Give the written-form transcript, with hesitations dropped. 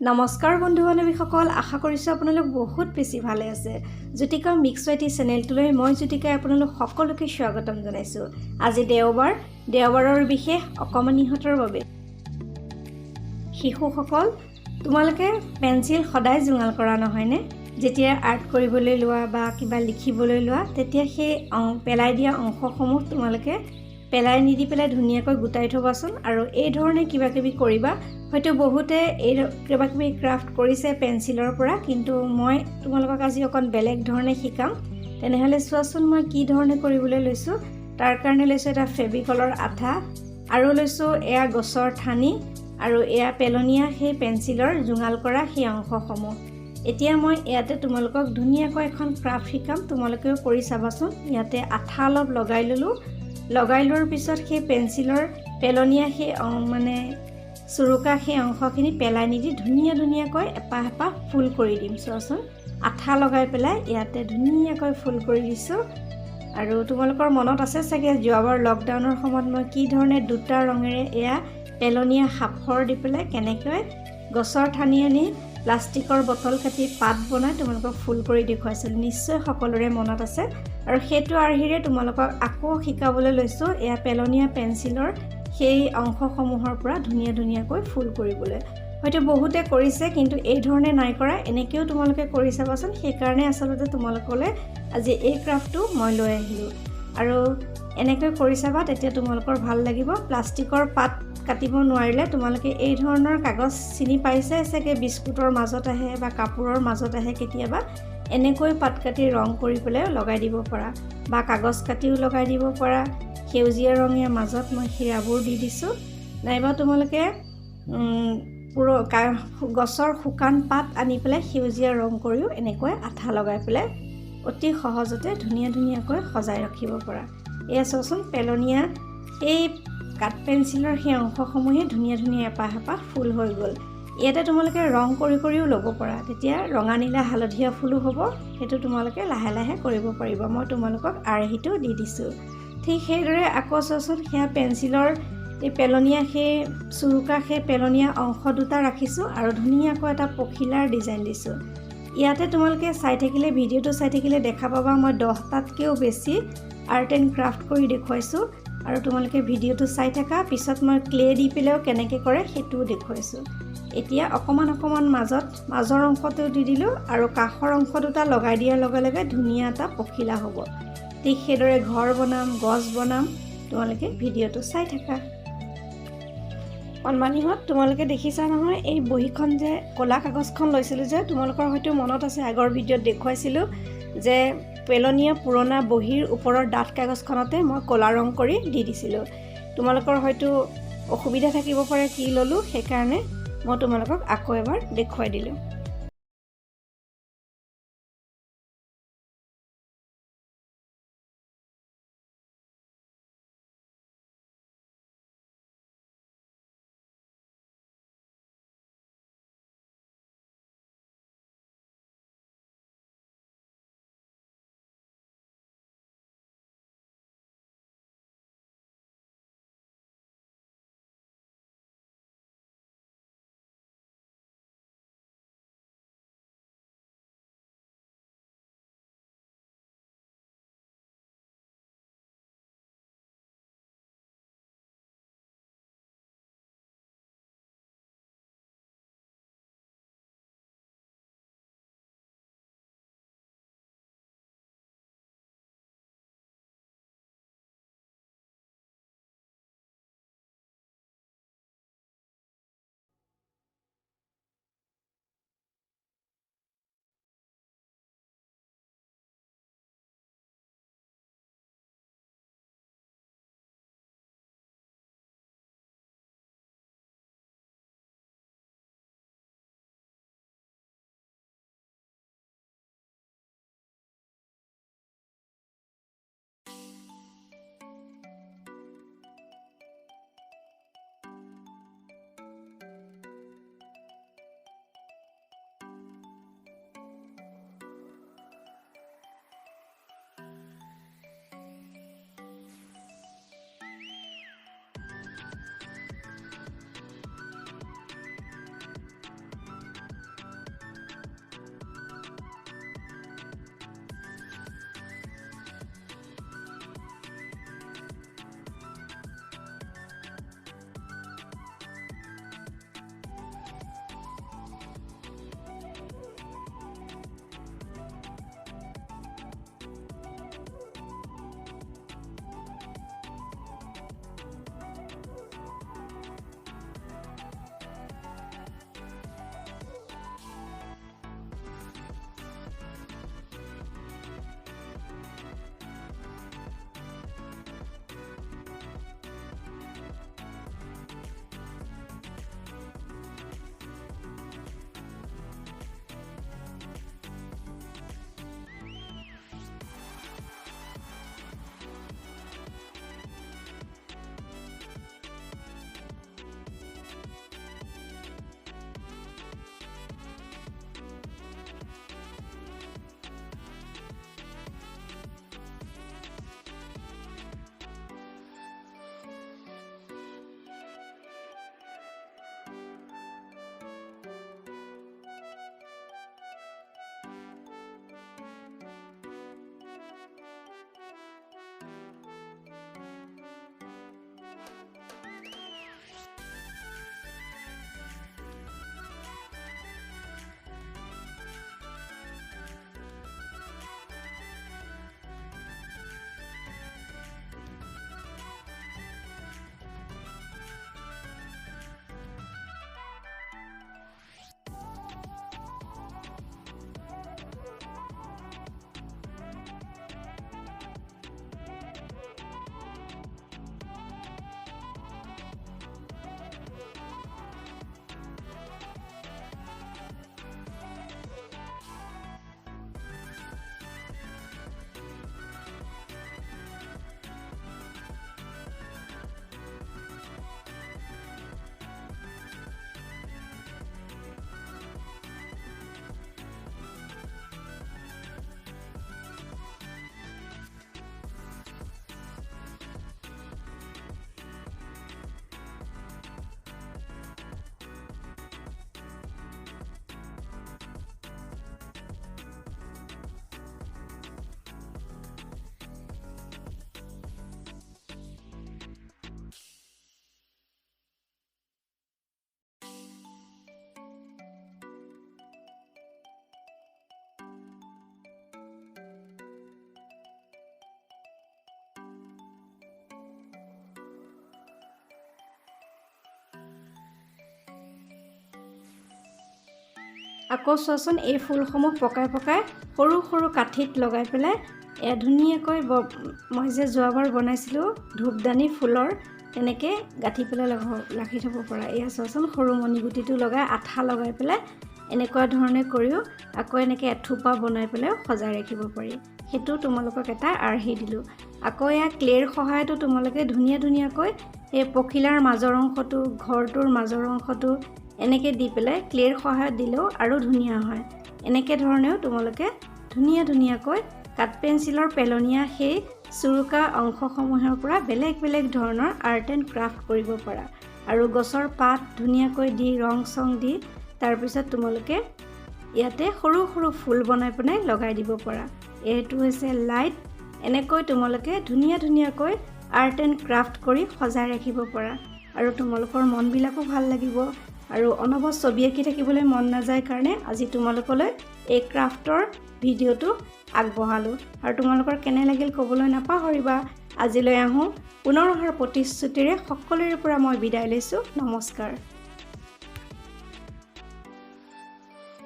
নমস্কাৰ বন্ধু বান্ধৱীসকল, আশা কৰিছোঁ আপোনালোক বহুত বেছি ভালে আছে। জ্যোতিকা মিক্স ৱাইটি চেনেলটোলৈ মই জ্যোতিকাই আপোনালোক সকলোকে স্বাগতম জনাইছোঁ। আজি দেওবাৰৰ বিশেষ অকমানিহঁতৰ বাবে। শিশুসকল, তোমালোকে পেঞ্চিল সদায় জোঙাল কৰা নহয়নে? যেতিয়া আৰ্ট কৰিবলৈ লোৱা বা কিবা লিখিবলৈ লোৱা, তেতিয়া সেই পেলাই দিয়া অংশসমূহ তোমালোকে পেলাই নিদি পেলাই ধুনীয়াকৈ গোটাই থবাচোন। আৰু এই ধৰণে কিবা কিবি কৰিবা। হয়তো বহুতে এই কিবা কিবি ক্ৰাফ্ট কৰিছে পেঞ্চিলৰ পৰা, কিন্তু মই তোমালোকক আজি অকণ বেলেগ ধৰণে শিকাম। তেনেহ'লে চোৱাচোন মই কি ধৰণে কৰিবলৈ লৈছোঁ। তাৰ কাৰণে লৈছোঁ এটা ফেভিকলৰ আঠা, আৰু লৈছোঁ এয়া গছৰ ঠানি, আৰু এয়া পেলনীয়া সেই পেঞ্চিলৰ জোঙাল কৰা সেই অংশসমূহ। এতিয়া মই ইয়াতে তোমালোকক ধুনীয়াকৈ এখন ক্ৰাফ্ট শিকাম, তোমালোকেও কৰি চাবাচোন। ইয়াতে আঠা অলপ লগাই ল'লোঁ। লগাই লোৱাৰ পিছত সেই পেঞ্চিলৰ পেলনীয়া সেই চুৰুকা সেই অংশখিনি পেলাই নিদি ধুনীয়াকৈ এপাহ এপাহ ফুল কৰি দিম। চোৱাচোন, আঠা লগাই পেলাই ইয়াতে ধুনীয়াকৈ ফুল কৰি দিছোঁ। আৰু তোমালোকৰ মনত আছে চাগে যোৱাবাৰ লকডাউনৰ সময়ত মই কি ধৰণে দুটা ৰঙেৰে এয়া পেলনীয়া সাফৰ দি পেলাই কেনেকৈ গছৰ ঠানি আনি প্লাষ্টিকৰ বটল কাটি পাত বনাই তোমালোকক ফুল কৰি দেখুৱাইছিলোঁ। নিশ্চয় সকলোৰে মনত আছে। আৰু সেইটো আৰ্হিৰে তোমালোকক আকৌ শিকাবলৈ লৈছোঁ এয়া পেলনীয়া পেঞ্চিলৰ সেই অংশসমূহৰ পৰা ধুনীয়াকৈ ফুল কৰিবলৈ। হয়তো বহুতে কৰিছে, কিন্তু এই ধৰণে নাই কৰা। এনেকৈও তোমালোকে কৰি চাবাচোন। সেইকাৰণে আচলতে তোমালোকলৈ আজি এই ক্ৰাফ্টটো মই লৈ আহিলোঁ। আৰু এনেকৈ কৰি চাবা, তেতিয়া তোমালোকৰ ভাল লাগিব। প্লাষ্টিকৰ পাত কাটিব নোৱাৰিলে তোমালোকে এই ধৰণৰ কাগজ চিনি পাইছে চাগে, বিস্কুটৰ মাজত আহে বা কাপোৰৰ মাজত আহে কেতিয়াবা। এনেকৈ পাত কাটি ৰং কৰি পেলাই লগাই দিব পাৰা, বা কাগজ কাটিও লগাই দিব পাৰা। সেউজীয়া ৰঙীয়া মাজত মই হীৰাবোৰ দি দিছোঁ। নাইবা তোমালোকে গছৰ শুকান পাত আনি পেলাই সেউজীয়া ৰং কৰিও এনেকৈ আঠা লগাই পেলাই অতি সহজতে ধুনীয়াকৈ সজাই ৰাখিব পাৰা। এয়া চোৱাচোন, পেলনীয়া সেই কাঠ পেঞ্চিলৰ সেই অংশসমূহে ধুনীয়া এপাহ এপাহ ফুল হৈ গ'ল। ইয়াতে তোমালোকে ৰং কৰিও ল'ব পাৰা, তেতিয়া ৰঙা নীলা হালধীয়া ফুলো হ'ব। সেইটো তোমালোকে লাহে লাহে কৰিব পাৰিবা। মই তোমালোকক আৰ্হিটো দি দিছোঁ। ঠিক সেইদৰে আকৌ চোৱাচোন, সেয়া পেঞ্চিলৰ এই পেলনীয়া সেই চুৰুকা সেই পেলনীয়া অংশ দুটা ৰাখিছোঁ, আৰু ধুনীয়াকৈ এটা পখিলাৰ ডিজাইন দিছোঁ। ইয়াতে তোমালোকে ভিডিঅ'টো চাই থাকিলে দেখা পাবা মই 10টাতকৈও বেছি আৰ্ট এণ্ড ক্ৰাফ্ট কৰি দেখুৱাইছোঁ। আৰু তোমালোকে ভিডিঅ'টো চাই থাকা, পিছত মই ক্লে দি পেলাইও কেনেকৈ কৰে সেইটোও দেখুৱাইছোঁ। এতিয়া অকণমান মাজৰ অংশটো দি দিলোঁ, আৰু কাষৰ অংশ দুটা লগাই দিয়াৰ লগে লগে ধুনীয়া এটা পখিলা হ'ব। ঠিক সেইদৰে ঘৰ বনাম, গছ বনাম। তোমালোকে ভিডিঅ'টো চাই থাকা। কণমানিহঁত, তোমালোকে দেখিছা নহয়, এই বহীখন যে ক'লা কাগজখন লৈছিলোঁ যে, তোমালোকৰ হয়তো মনত আছে আগৰ ভিডিঅ'ত দেখুৱাইছিলোঁ যে পেলনীয়া পুৰণা বহীৰ ওপৰৰ ডাঠ কাগজখনতে মই ক'লা ৰং কৰি দি দিছিলোঁ। তোমালোকৰ হয়তো অসুবিধা থাকিব পাৰে কি ল'লোঁ, সেইকাৰণে মই তোমালোকক আকৌ এবাৰ দেখুৱাই দিলোঁ। আকৌ চোৱাচোন এই ফুলসমূহ পকাই পকাই সৰু সৰু কাঠিত লগাই পেলাই ধুনীয়াকৈ মই যে যোৱাবাৰ বনাইছিলোঁ ধূপদানি ফুলৰ তেনেকৈ গাঁঠি পেলাই ৰাখি থ'ব পৰা। এয়া চোৱাচোন সৰু মণিগুটিটো লগাই আঠা লগাই পেলাই এনেকুৱা ধৰণে কৰিও আকৌ এনেকৈ এথোপা বনাই পেলাই সজাই ৰাখিব পাৰি। সেইটো তোমালোকক এটা আৰ্হি দিলোঁ। আকৌ এয়া ক্লেৰ সহায়তো তোমালোকে ধুনীয়া ধুনীয়াকৈ এই পখিলাৰ মাজৰ অংশটো ঘৰটোৰ মাজৰ অংশটো এনেকৈ দি পেলাই ক্লেৰ সহায়ত দিলেও আৰু ধুনীয়া হয়। এনেকৈ ধৰণেও তোমালোকে ধুনীয়া ধুনীয়াকৈ কাঠ পেঞ্চিলৰ পেলনীয়া সেই চুৰুকা অংশসমূহৰ পৰা বেলেগ বেলেগ ধৰণৰ আৰ্ট এণ্ড ক্ৰাফ্ট কৰিব পাৰা। আৰু গছৰ পাত ধুনীয়াকৈ দি ৰং চং দি তাৰপিছত তোমালোকে ইয়াতে সৰু সৰু ফুল বনাই পেলাই লগাই দিব পাৰা। এইটো হৈছে লাইট। এনেকৈ তোমালোকে ধুনীয়া ধুনীয়াকৈ আৰ্ট এণ্ড ক্ৰাফ্ট কৰি সজাই ৰাখিব পাৰা আৰু তোমালোকৰ মনবিলাকো ভাল লাগিব। আৰু অনবৰত ছবি আঁকি থাকিবলৈ মন নাযায় কাৰণে আজি তোমালোকলৈ এই ক্ৰাফ্টৰ ভিডিঅ'টো আগবঢ়ালোঁ। আৰু তোমালোকৰ কেনে লাগিল ক'বলৈ নাপাহৰিবা। আজিলৈ আহোঁ পুনৰ অহাৰ প্ৰতিশ্ৰুতিৰে সকলোৰে পৰা মই বিদায় লৈছোঁ। নমস্কাৰ।